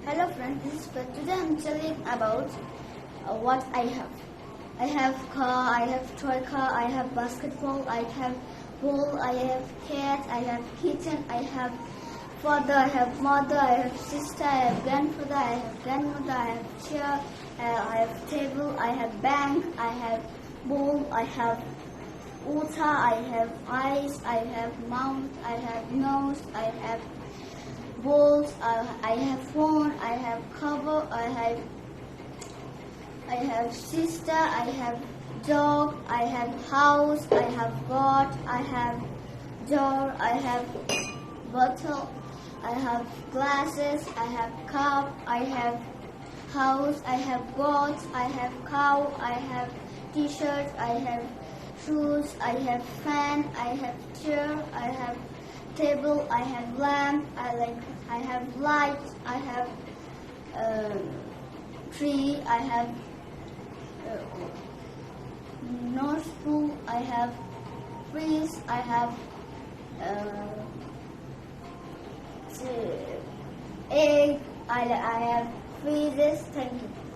Hello friends, this is Fred. Today I'm telling about what I have. I have car, I have toy car, I have basketball, I have ball, I have cat, I have kitten, I have father, I have mother, I have sister, I have grandfather, I have grandmother, I have chair, I have table, I have bank, I have bowl, I have water, I have eyes, I have mouth, I have nose, I have balls, I have phone, I have cover, I have sister, I have dog, I have house, I have God, I have door, I have bottle, I have glasses, I have cup, I have house, I have goats, I have cow, I have t-shirt, I have shoes, I have fan, I have chair, I have table, I have lamp, I have light, I have tree, I have North Pole, I have trees, I have egg, I have freezes. Thank you.